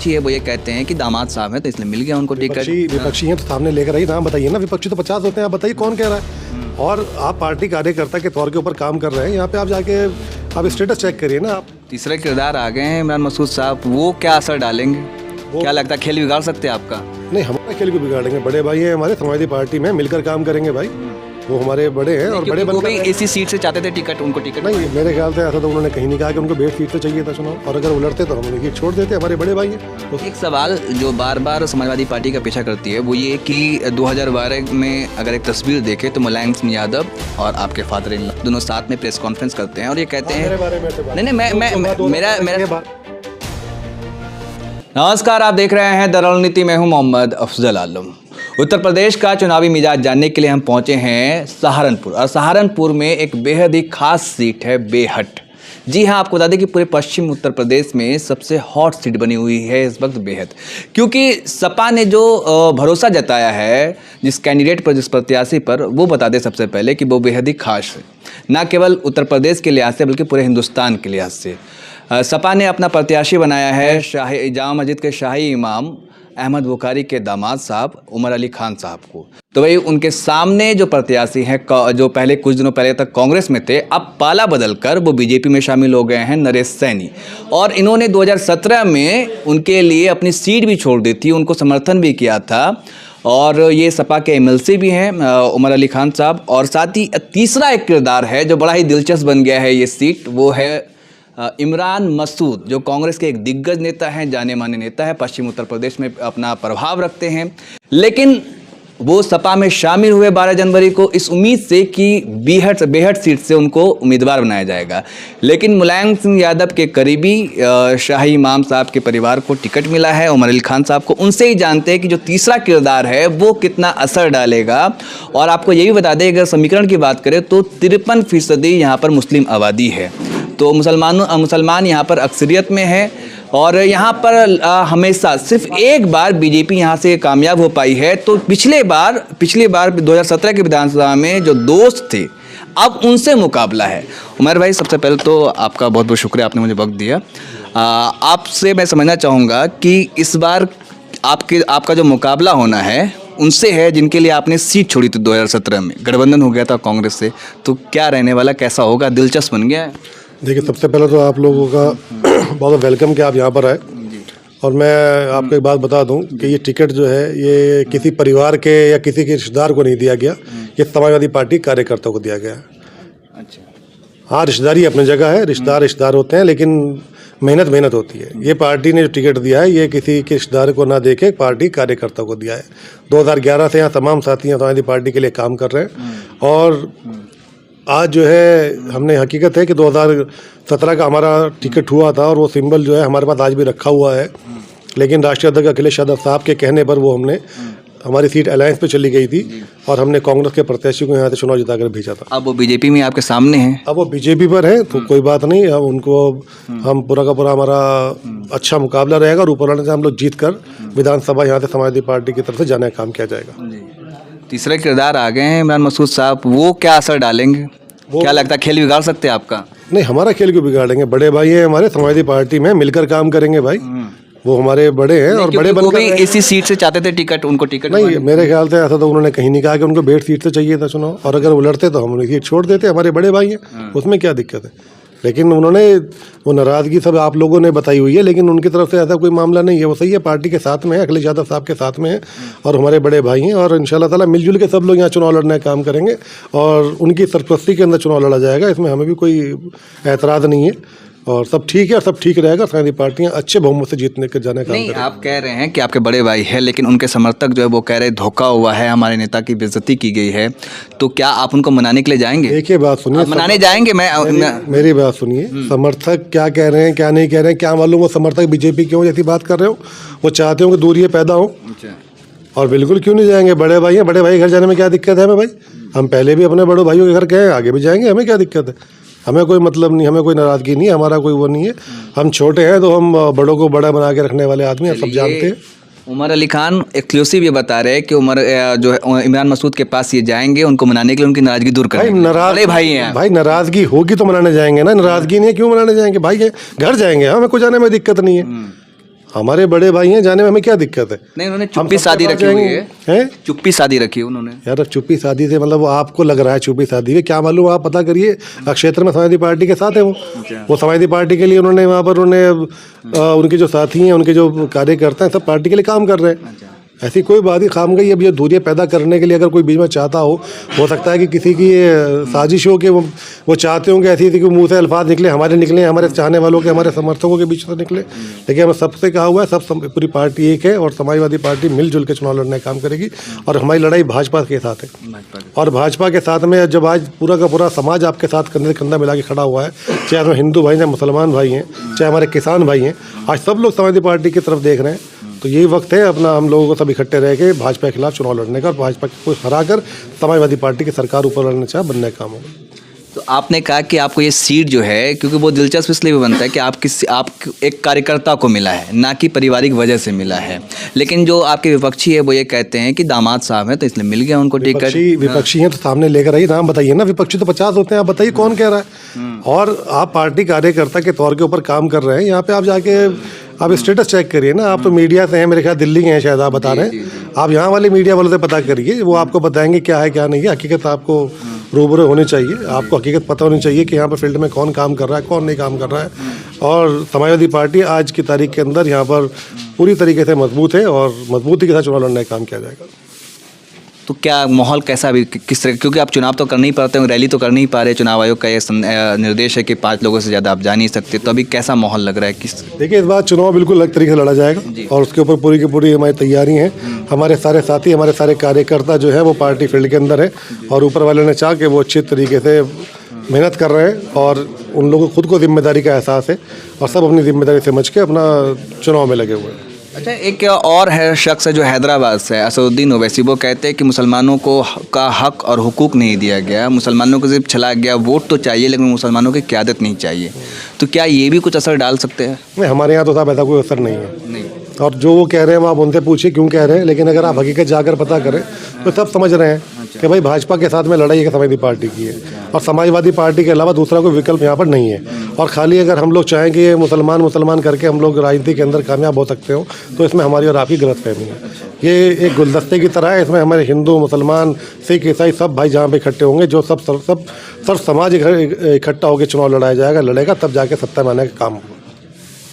विपक्षी है वो ये कहते हैं कि दामाद साहब हैं तो इसलिए मिल गया उनको टिकट। विपक्षी हैं तो सामने लेकर आई, नाम बताइए ना। विपक्षी तो 50 होते हैं, आप बताइए कौन कह रहा है। और आप पार्टी कार्यकर्ता के तौर के ऊपर काम कर रहे हैं, यहाँ पे आप जाके आप स्टेटस चेक करिए ना। आप तीसरे किरदार आ गए हैं इमरान मसूद साहब, वो क्या असर डालेंगे? क्या लगता है खेल बिगाड़ सकते हैं आपका? नहीं, हमारा खेल को बिगाड़ेंगे। बड़े भाई हैं हमारे, समाजवादी पार्टी में मिलकर काम करेंगे भाई। वो हमारे बड़े हैं और बड़े बनकर इसी सीट से चाहते थे टिकट, उनको टिकट नहीं, मेरे ख्याल से ऐसा तो उन्होंने कहीं नहीं कहा कि उनको बेस सीट से चाहिए था चुनाव, और अगर वो लड़ते तो हम उन्हें छोड़ देते। हमारे बड़े भाई हैं। एक सवाल जो बार बार समाजवादी पार्टी का पीछा करती है वो ये कि 2012 में अगर एक तस्वीर देखें तो मुलायम सिंह यादव और आपके फादर इन लॉ दोनों साथ में प्रेस कॉन्फ्रेंस करते हैं और ये कहते हैं नमस्कार, आप देख रहे हैं द रणनीति में हूं मोहम्मद अफजल आलम। उत्तर प्रदेश का चुनावी मिजाज जानने के लिए हम पहुंचे हैं सहारनपुर, और सहारनपुर में एक बेहद ही खास सीट है बेहट। जी हाँ, आपको बता दें कि पूरे पश्चिम उत्तर प्रदेश में सबसे हॉट सीट बनी हुई है इस वक्त बेहट, क्योंकि सपा ने जो भरोसा जताया है जिस कैंडिडेट पर, जिस प्रत्याशी पर, वो बता दें सबसे पहले कि वो बेहद ही खास है, ना केवल उत्तर प्रदेश के लिहाज से बल्कि पूरे हिंदुस्तान के लिहाज से। सपा ने अपना प्रत्याशी बनाया है शाही जामा मस्जिद के शाही इमाम अहमद बुखारी के दामाद साहब उमर अली खान साहब को। तो भाई उनके सामने जो प्रत्याशी हैं, जो पहले कुछ दिनों पहले तक कांग्रेस में थे, अब पाला बदलकर वो बीजेपी में शामिल हो गए हैं, नरेश सैनी। और इन्होंने 2017 में उनके लिए अपनी सीट भी छोड़ दी थी, उनको समर्थन भी किया था। और ये सपा के एमएलसी भी हैं उमर अली खान साहब। और साथ ही तीसरा एक किरदार है जो बड़ा ही दिलचस्प बन गया है ये सीट, वो है इमरान मसूद, जो कांग्रेस के एक दिग्गज नेता हैं, जाने माने नेता है, पश्चिम उत्तर प्रदेश में अपना प्रभाव रखते हैं। लेकिन वो सपा में शामिल हुए 12 जनवरी को इस उम्मीद से कि बेहट सीट से उनको उम्मीदवार बनाया जाएगा। लेकिन मुलायम सिंह यादव के करीबी शाही इमाम साहब के परिवार को टिकट मिला है, उमर अली खान साहब को। उनसे ही जानते हैं कि जो तीसरा किरदार है वो कितना असर डालेगा। और आपको ये भी बता दें, अगर समीकरण की बात करें तो 53% यहाँ पर मुस्लिम आबादी है, तो मुसलमान यहाँ पर अक्सरियत में है। और यहाँ पर हमेशा सिर्फ एक बार बीजेपी यहाँ से कामयाब हो पाई है, तो पिछले बार 2017 के विधानसभा में जो दोस्त थे अब उनसे मुकाबला है। उमर भाई, सबसे पहले तो आपका बहुत बहुत शुक्रिया, आपने मुझे वक्त दिया। आपसे मैं समझना चाहूँगा कि इस बार आपका जो मुकाबला होना है उनसे है जिनके लिए आपने सीट छोड़ी थी 2017 में, गठबंधन हो गया था कांग्रेस से, तो क्या रहने वाला, कैसा होगा, दिलचस्प बन गया है? देखिए, सबसे पहले तो आप लोगों का बहुत वेलकम कि आप यहाँ पर आए। और मैं आपको एक बात बता दूं कि ये टिकट जो है ये किसी परिवार के या किसी के रिश्तेदार को नहीं दिया गया, ये समाजवादी पार्टी कार्यकर्ताओं को दिया गया है। अच्छा। हाँ, रिश्तेदारी अपनी जगह है, रिश्तेदार होते हैं, लेकिन मेहनत होती है। ये पार्टी ने जो टिकट दिया है ये किसी के रिश्तेदार को ना देके पार्टी कार्यकर्ताओं को दिया है। 2011 से यहाँ तमाम साथी समाजवादी पार्टी के लिए काम कर रहे हैं। और आज जो है हमने, हकीकत है कि 2017 का हमारा टिकट हुआ था और वो सिंबल जो है हमारे पास आज भी रखा हुआ है, लेकिन राष्ट्रीय अध्यक्ष अखिलेश यादव साहब के कहने पर वो हमारी सीट अलायंस पे चली गई थी और हमने कांग्रेस के प्रत्याशी को यहाँ से चुनाव जिताकर भेजा था। अब वो बीजेपी में आपके सामने हैं? अब वो बीजेपी पर है, तो कोई बात नहीं। अब उनको हम पूरा का पूरा हमारा अच्छा मुकाबला रहेगा और ऊपर वाले से हम लोग जीत कर विधानसभा यहाँ से समाजवादी पार्टी की तरफ से जाने का काम किया जाएगा। तीसरे किरदार आ गए हैं इमरान मसूद साहब, वो क्या असर डालेंगे? क्या लगता है खेल बिगाड़ सकते हैं आपका? नहीं, हमारा खेल क्यों बिगाड़ेंगे? बड़े भाई हैं हमारे, समाजवादी पार्टी में मिलकर काम करेंगे भाई। वो हमारे बड़े हैं और बड़े बनकर इसी सीट से चाहते थे टिकट, उनको टिकट नहीं, मेरे ख्याल से ऐसा तो उन्होंने कहीं नहीं कहा कि उनको बेट सीट से चाहिए था चुनाव, और अगर वो लड़ते तो हम उन्हें सीट छोड़ देते। हमारे बड़े भाई हैं, उसमें क्या दिक्कत है? लेकिन उन्होंने वो नाराज़गी सब आप लोगों ने बताई हुई है, लेकिन उनकी तरफ से ऐसा कोई मामला नहीं है। वो सही है, पार्टी के साथ में है, अखिलेश यादव साहब के साथ में है और हमारे बड़े भाई हैं। और इंशाल्लाह ताला मिलजुल के सब लोग यहाँ चुनाव लड़ने का काम करेंगे और उनकी सरपरस्ती के अंदर चुनाव लड़ा जाएगा। इसमें हमें भी कोई एतराज़ नहीं है और सब ठीक है और सब ठीक रहेगा। सारी पार्टियां अच्छे बहुमत से जीतने के जाने का काम करेंगी। आप कह रहे हैं कि आपके बड़े भाई है, लेकिन उनके समर्थक जो है वो कह रहे धोखा हुआ है, हमारे नेता की बेइज्जती की गई है, तो क्या आप उनको मनाने के लिए जाएंगे? देखिए, बात सुनिए, मनाने जाएंगे। मेरी बात सुनिए, समर्थक क्या कह रहे हैं क्या नहीं कह रहे हैं, क्या मालूम वो समर्थक बीजेपी क्यों जैसी बात कर रहे हो? वो चाहते हो कि दूरियां पैदा हो, और बिल्कुल क्यों नहीं जाएंगे? बड़े भाई हैं, बड़े भाई घर जाने में क्या दिक्कत है हमें भाई? हम पहले भी अपने बड़े भाइयों के घर गए, आगे भी जाएंगे, हमें क्या दिक्कत है? हमें कोई मतलब नहीं, हमें कोई नाराज़गी नहीं है, हमारा कोई वो नहीं है। हम छोटे हैं तो हम बड़ों को बड़ा बना के रखने वाले आदमी हैं, सब जानते हैं। उमर अली खान एक्सक्लूसिव ये बता रहे हैं कि जो है इमरान मसूद के पास ये जाएंगे, उनको मनाने के लिए, उनकी नाराजगी दूर करेंगे। बड़े भाई हैं भाई, नाराजगी होगी तो मनाने जाएंगे ना, नाराजगी नहीं है क्यों मनाने जाएंगे भाई? घर जाएंगे, हमें कुछ जाने में दिक्कत नहीं है। हमारे बड़े भाई हैं, जाने में हमें क्या दिक्कत है? नहीं, उन्होंने चुप्पी शादी रखी हुई है, हैं? चुप्पी शादी रखी है उन्होंने। यार अब चुप्पी शादी से मतलब वो आपको लग रहा है चुप्पी शादी है, क्या मालूम, आप पता करिए। क्षेत्र में समाजवादी पार्टी के साथ है वो समाजवादी पार्टी के लिए उन्होंने वहाँ पर उनके जो साथी हैं, उनके जो कार्यकर्ता हैं, सब पार्टी के लिए काम कर रहे हैं। ऐसी कोई बात ही खाम गई। अब ये दूरियां पैदा करने के लिए अगर कोई बीच में चाहता हो सकता है कि किसी की साजिश हो कि वो चाहते होंगे ऐसी कि मुंह से अल्फाज निकले, हमारे चाहने वालों के, हमारे समर्थकों के बीच से निकले। लेकिन हमें सबसे कहा हुआ है, पूरी पार्टी एक है और समाजवादी पार्टी मिलजुल के चुनाव लड़ने का काम करेगी। और हमारी लड़ाई भाजपा के साथ है, और भाजपा के साथ में जब आज पूरा का पूरा समाज आपके साथ कंधे से कंधा मिला के खड़ा हुआ है, चाहे हम हिंदू भाई हैं, मुसलमान भाई हैं, चाहे हमारे किसान भाई हैं, आज सब लोग समाजवादी पार्टी की तरफ देख रहे हैं। तो यही वक्त है अपना हम लोगों को सब इकट्ठे रह के भाजपा के खिलाफ चुनाव लड़ने का, और भाजपा को हरा कर समाजवादी पार्टी की सरकार ऊपर लड़ने चाहे बनने का काम होगा। तो आपने कहा कि आपको ये सीट जो है, क्योंकि वो दिलचस्प इसलिए भी बनता है कि आप एक कार्यकर्ता को मिला है, ना कि पारिवारिक वजह से मिला है। लेकिन जो आपके विपक्षी है वो ये कहते हैं कि दामाद साहब हैं तो इसलिए मिल गया उनको टिकट। विपक्षी हैं तो सामने लेकर आइए, नाम बताइए ना। विपक्षी तो 50 होते हैं, आप बताइए कौन कह रहा है। और आप पार्टी कार्यकर्ता के तौर के ऊपर काम कर रहे हैं, यहाँ पे आप जाके आप स्टेटस चेक करिए ना। आप तो मीडिया से हैं, मेरे ख्याल दिल्ली के हैं शायद, आप बता रहे हैं। आप यहाँ वाले मीडिया वालों से पता करिए, वो आपको बताएंगे क्या है क्या नहीं है। हकीकत आपको रूबरू होनी चाहिए, आपको हकीकत पता होनी चाहिए कि यहाँ पर फील्ड में कौन काम कर रहा है, कौन नहीं काम कर रहा है। और समाजवादी पार्टी आज की तारीख के अंदर यहाँ पर पूरी तरीके से मजबूत है और मजबूती के साथ चुनाव लड़ने का काम किया जाएगा। तो क्या माहौल कैसा भी किस तरह, क्योंकि आप चुनाव तो कर नहीं पाते हो, रैली तो कर नहीं पा रहे, चुनाव आयोग का ये निर्देश है कि 5 लोगों से ज़्यादा आप जा नहीं सकते, तो अभी कैसा माहौल लग रहा है? किस देखिए, इस बार चुनाव बिल्कुल अलग तरीके से लड़ा जाएगा और उसके ऊपर पूरी की पूरी हमारी तैयारी है। हमारे सारे साथी, हमारे सारे कार्यकर्ता जो है वो पार्टी फील्ड के अंदर है, और ऊपर वाले ने चाह के वो अच्छे तरीके से मेहनत कर रहे हैं, और उन लोगों को खुद को जिम्मेदारी का एहसास है, और सब अपनी जिम्मेदारी समझ के अपना चुनाव में लगे हुए हैं। अच्छा, एक और है शख्स है जो हैदराबाद से है, असदुद्दीन ओवैसी, वो कहते हैं कि मुसलमानों को का हक और हुकूक नहीं दिया गया, मुसलमानों को सिर्फ छला गया, वोट तो चाहिए लेकिन मुसलमानों की क़यादत नहीं चाहिए। तो क्या ये भी कुछ असर डाल सकते हैं? नहीं, हमारे यहाँ तो साहब ऐसा कोई असर नहीं है। नहीं। और जो वो कह रहे हैं वो आप उनसे पूछिए क्यों कह रहे हैं, लेकिन अगर आप हकीकत जाकर पता करें तो सब समझ रहे हैं कि भाई भाजपा के साथ में लड़ाई एक समाजवादी पार्टी की है, और समाजवादी पार्टी के अलावा दूसरा कोई विकल्प यहाँ पर नहीं है। और खाली अगर हम लोग चाहें कि ये मुसलमान करके हम लोग राजनीति के अंदर कामयाब हो सकते हो, तो इसमें हमारी और आपकी गलतफहमी है। ये एक गुलदस्ते की तरह है, इसमें हमारे हिंदू, मुसलमान, सिख, ईसाई सब भाई जहाँ पे इकट्ठे होंगे, जो सब समाज इकट्ठा होकर चुनाव लड़ेगा, तब जाके सत्ता में आने का काम होगा।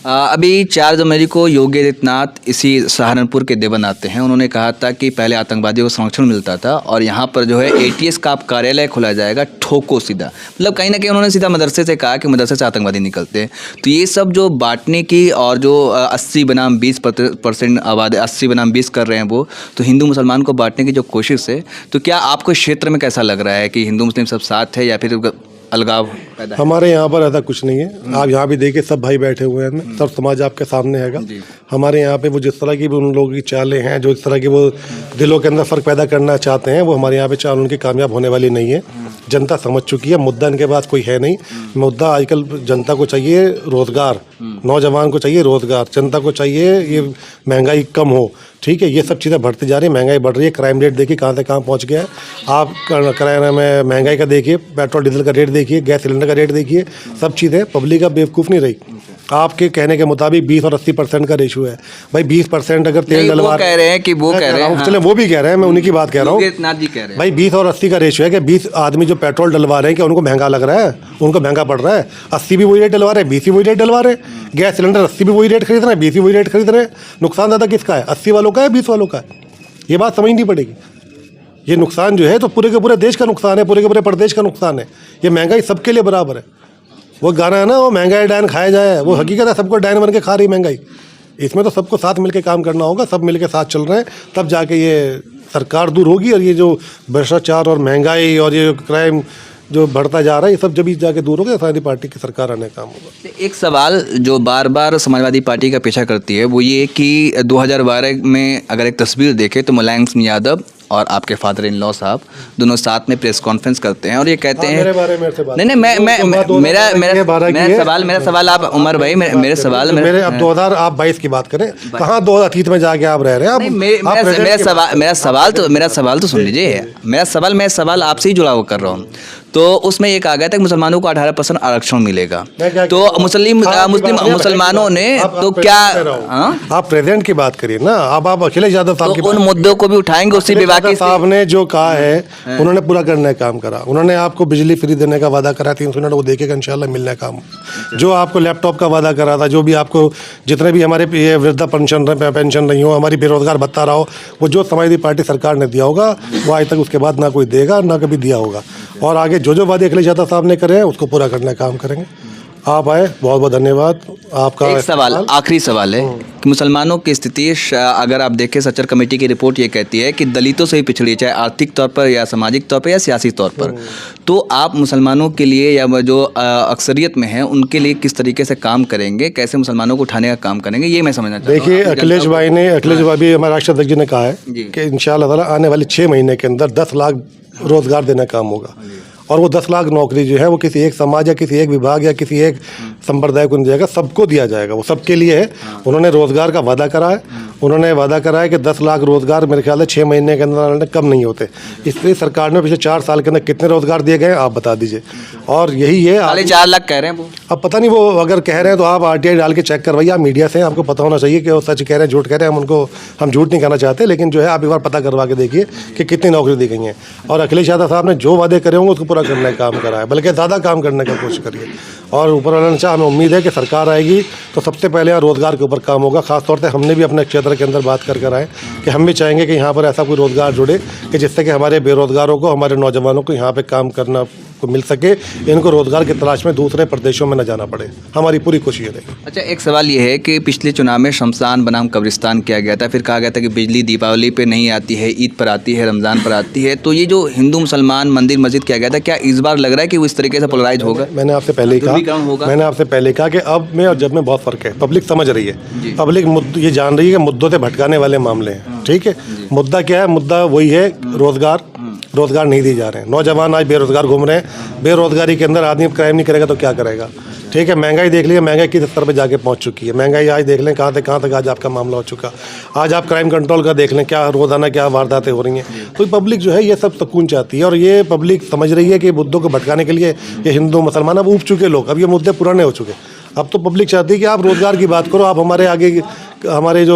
अभी 4 जनवरी को योगी आदित्यनाथ इसी सहारनपुर के देवन आते हैं। उन्होंने कहा था कि पहले आतंकवादियों को संरक्षण मिलता था और यहाँ पर जो है ATS का कार्यालय खोला जाएगा, ठोको सीधा। मतलब कहीं ना कहीं उन्होंने सीधा मदरसे से कहा कि मदरसे से आतंकवादी निकलते हैं। तो ये सब जो बांटने की और जो 80 बनाम 20% आबादी 80 बनाम 20 कर रहे हैं वो, तो हिंदू मुसलमान को बांटने की जो कोशिश है, तो क्या आपको क्षेत्र में कैसा लग रहा है कि हिंदू मुस्लिम सब साथ है या फिर अलगाव पैदा? हमारे यहाँ पर ऐसा कुछ नहीं है। आप यहाँ भी देखिए, सब भाई बैठे हुए हैं, सब समाज आपके सामने हैगा। हमारे यहाँ पे वो जिस तरह की भी उन लोगों की चालें हैं, जो इस तरह की वो दिलों के अंदर फ़र्क पैदा करना चाहते हैं, वो हमारे यहाँ पे चाल उनकी कामयाब होने वाली नहीं है। जनता समझ चुकी है, मुद्दा इनके पास कोई है नहीं। मुद्दा आजकल जनता को चाहिए रोज़गार, नौजवान को चाहिए रोज़गार, जनता को चाहिए ये महंगाई कम हो। ठीक है, ये सब चीज़ें बढ़ती जा रही है, महंगाई बढ़ रही है, क्राइम रेट देखिए कहाँ से कहाँ पहुँच गया है। आप किराए में महंगाई का देखिए, पेट्रोल डीजल का रेट देखिए, गैस सिलेंडर का रेट देखिए, सब चीज़ें पब्लिक अब बेवकूफ़ नहीं रही। आपके कहने के मुताबिक 20 और 80% का रेशो है। भाई 20% अगर तेल डलवा कह रहे हैं कि वो कह रहे हैं, चले वो भी कह रहे हैं, मैं उन्हीं की बात कह रहा हूँ। भाई 20 और 80 का रेशो है कि 20 आदमी जो पेट्रोल डलवा रहे हैं क्या उनको महंगा लग रहा है? उनको महंगा पड़ रहा है। 80 भी वही रेट डलवा रहे हैं, 20 भी वही रेट डलवा रहे हैं। गैस सिलेंडर 80 भी वही रेट खरीद रहे हैं, 20 भी वही रेट खरीद रहे हैं। नुकसान ज़्यादा किसका है? 80 वालों का है, 20 वालों का है? ये बात समझनी पड़ेगी। ये नुकसान जो है तो पूरे के पूरे देश का नुकसान है, पूरे के पूरे प्रदेश का नुकसान है। ये महंगाई सबके लिए बराबर है। वो गाना है ना, वो महंगाई डायन खाया जाए, वो हकीकत है, सबको डायन बन के खा रही महंगाई। इसमें तो सबको साथ मिलकर काम करना होगा, सब मिलकर साथ चल रहे हैं, तब जाके ये सरकार दूर होगी। और ये जो भ्रष्टाचार और महंगाई और ये क्राइम जो बढ़ता जा रहा है, ये सब जब जाके दूर होगा, समाजवादी पार्टी की सरकार आने का काम होगा। एक सवाल जो बार बार समाजवादी पार्टी का पीछा करती है वो ये कि 2012 में अगर एक तस्वीर देखें तो मुलायम सिंह यादव और आपके फादर इन लॉ साहब दोनों साथ में प्रेस कॉन्फ्रेंस करते हैं और ये कहते हैं, मेरे बारे में से बात नहीं मेरा सवाल आप उमर भाई, मेरे सवाल मेरे अब 2022 की बात करें, कहाँ 2 अतीत में जाके आप रह रहे हैं? मेरा सवाल तो सुन लीजिए। मैं सवाल आपसे ही जुड़ा हुआ कर रहा हूँ। तो उसमें ये कहा गया था कि मुसलमानों को 18% आरक्षण मिलेगा। मैं क्या तो कहता हूं? मुसलमानों ने आप तो present क्या कह रहा हूं। हाँ? आप प्रेजेंट की बात करिए ना। अब आप अखिलेश यादव साहब की तो बात उन मुद्दों को भी उठाएंगे उसी अखिलेश विभाग यादव साहब ने जो कहा है उन्होंने पूरा करने का काम करा। उन्होंने आपको बिजली फ्री देने का वादा करा 300 यूनिट, वो देखेगा इंशाल्लाह मिलने का काम। जो आपको लैपटॉप का वादा करा था, जो भी आपको जितने भी हमारे ये वृद्धा पेंशन नहीं हो, हमारी बेरोजगार भत्ता रहा हो, वो जो समाजवादी पार्टी सरकार ने दिया होगा वो आज तक उसके बाद ना कोई देगा ना कभी दिया होगा। और आगे जो वादे अखिलेश यादव साहब ने करे हैं उसको पूरा करने का काम करेंगे। आप आए, बहुत बहुत धन्यवाद आपका। एक सवाल, आखिरी सवाल है कि मुसलमानों की स्थिति अगर आप देखें, सच्चर कमेटी की रिपोर्ट ये कहती है कि दलितों से ही पिछड़ी, चाहे आर्थिक तौर पर या सामाजिक तौर पर या सियासी तौर पर। तो आप मुसलमानों के लिए या जो अक्सरियत में हैं उनके लिए किस तरीके से काम करेंगे, कैसे मुसलमानों को उठाने का काम करेंगे, ये मैं समझना चाहता हूँ। देखिए, अखिलेश भाई भी हमारे राष्ट्रीय अध्यक्ष जी ने कहा है कि इंशाअल्लाह ताला आने वाले 6 महीने के अंदर 10 लाख रोजगार देने का काम होगा। और वो 10 लाख नौकरी जो है वो किसी एक समाज या किसी एक विभाग या किसी एक संप्रदाय को नहीं जाएगा, सबको दिया जाएगा, वो सबके लिए है। उन्होंने रोजगार का वादा करा है। उन्होंने वादा करा है कि 10 लाख रोजगार मेरे ख्याल से 6 महीने के अंदर कम नहीं होते। इसलिए सरकार ने पिछले 4 साल के अंदर कितने रोजगार दिए गए आप बता दीजिए। और यही है, 4.5 लाख कह रहे हैं वो। अब पता नहीं वो अगर कह रहे हैं तो आप RTI डाल के चेक करवाइए, आप मीडिया से, आपको पता होना चाहिए कि वो सच कह रहे हैं झूठ कह रहे हैं। हम झूठ नहीं कहना चाहते, लेकिन जो है आप एक बार पता करवा के देखिए कि कितनी नौकरी दी गई हैं। और अखिलेश यादव साहब ने जो वादे करे होंगे उसको पूरा करने का काम करा है, बल्कि ज़्यादा काम करने की कोशिश करिए। और ऊपर वाले ने चाह, हमें उम्मीद है कि सरकार आएगी तो सबसे पहले यहाँ रोजगार के ऊपर काम होगा। खासतौर से हमने भी अपने क्षेत्र के अंदर बात कर आए कि हम भी चाहेंगे कि यहाँ पर ऐसा कोई रोजगार जुड़े कि जिससे कि हमारे बेरोजगारों को, हमारे नौजवानों को यहाँ पे काम करना को मिल सके, इनको रोजगार की तलाश में दूसरे प्रदेशों में न जाना पड़े। हमारी पूरी कोशिश रहेगी। अच्छा, एक सवाल ये है कि पिछले चुनाव में शमशान बनाम कब्रिस्तान किया गया था, फिर कहा गया था कि बिजली दीपावली पे नहीं आती है, ईद पर आती है, रमज़ान पर आती है। तो ये जो हिंदू मुसलमान मंदिर मस्जिद किया गया था, क्या इस बार लग रहा है कि वो इस तरीके से पोलराइज होगा? मैंने आपसे पहले ही कहा कि अब में और जब में बहुत फ़र्क है। पब्लिक समझ रही है, पब्लिक ये जान रही है कि मुद्दों से भटकाने वाले मामले हैं। ठीक है, मुद्दा क्या है? मुद्दा वही है, रोजगार नहीं दिए जा रहे हैं। नौजवान आज बेरोजगार घूम रहे हैं। बेरोजगारी के अंदर आदमी क्राइम नहीं करेगा तो क्या करेगा? ठीक है, महंगाई देख लीजिए, महंगाई किस स्तर पे जाके पहुंच चुकी है। महंगाई आज देख लें कहाँ तक आज आपका मामला हो चुका। आज आप क्राइम कंट्रोल का देख लें, क्या रोजाना क्या वारदातें हो रही हैं। तो पब्लिक जो है ये सब सुकून चाहती है, और ये पब्लिक समझ रही है कि मुद्दों को भटकाने के लिए ये हिंदू मुसलमान अब ऊब चुके लोग, अब ये मुद्दे पुराने हो चुके। अब तो पब्लिक चाहती है कि आप रोजगार की बात करो, आप हमारे आगे हमारे जो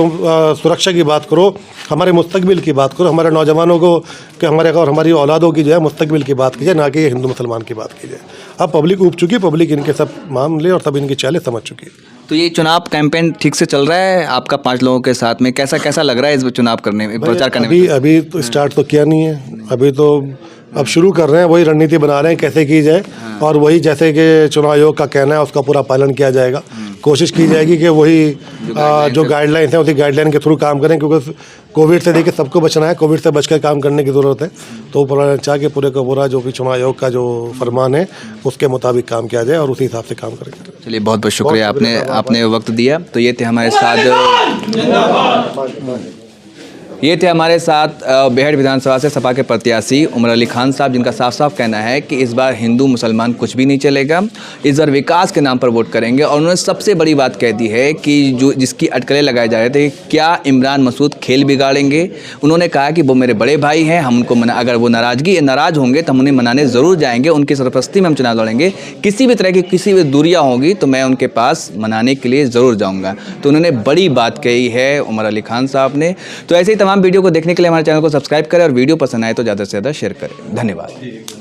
सुरक्षा की बात करो, हमारे मुस्तकबिल की बात करो, हमारे नौजवानों को कि हमारे और हमारी औलादों की जो है मुस्तकबिल की बात कीजिए, ना कि ये हिंदू मुसलमान की बात कीजिए। अब पब्लिक ऊब चुकी, पब्लिक इनके सब मामले और सब इनकी चालें समझ चुकी है। तो ये चुनाव कैंपेन ठीक से चल रहा है आपका 5 लोगों के साथ में? कैसा लग रहा है इस चुनाव करने में, प्रचार करने में? अभी तो स्टार्ट तो किया नहीं है, अभी तो अब शुरू कर रहे हैं, वही रणनीति बना रहे हैं कैसे की जाए। और वही जैसे कि चुनाव आयोग का कहना है उसका पूरा पालन किया जाएगा। कोशिश की जाएगी कि वही जो गाइडलाइंस हैं उसी गाइडलाइन के थ्रू काम करें, क्योंकि कोविड से देखिए सबको बचना है, कोविड से बचकर काम करने की ज़रूरत है। तो ऊपर चाह के पूरे का पूरा जो भी चुनाव आयोग का जो फरमान है उसके मुताबिक काम किया जाए और उसी हिसाब से काम करेंगे। चलिए, बहुत बहुत शुक्रिया, आपने वक्त दिया। तो ये थे हमारे साथ बेहट विधानसभा से सपा के प्रत्याशी उमर अली खान साहब, जिनका साफ साफ कहना है कि इस बार हिंदू मुसलमान कुछ भी नहीं चलेगा, इस बार विकास के नाम पर वोट करेंगे। और उन्होंने सबसे बड़ी बात कह दी है कि जो जिसकी अटकलें लगाए जा रहे थे, क्या इमरान मसूद खेल बिगाड़ेंगे। उन्होंने कहा कि वो मेरे बड़े भाई हैं, हम उनको अगर वो नाराज़ होंगे तो हम उन्हें मनाने ज़रूर जाएंगे, उनकी सरपरस्ती में हम चुनाव लड़ेंगे। किसी भी तरह की किसी भी दूरियाँ होगी तो मैं उनके पास मनाने के लिए ज़रूर जाऊँगा। तो उन्होंने बड़ी बात कही है उमर अली खान साहब ने। तो ऐसे ही तमाम वीडियो को देखने के लिए हमारे चैनल को सब्सक्राइब करें और वीडियो पसंद आए तो ज़्यादा से ज़्यादा शेयर करें। धन्यवाद।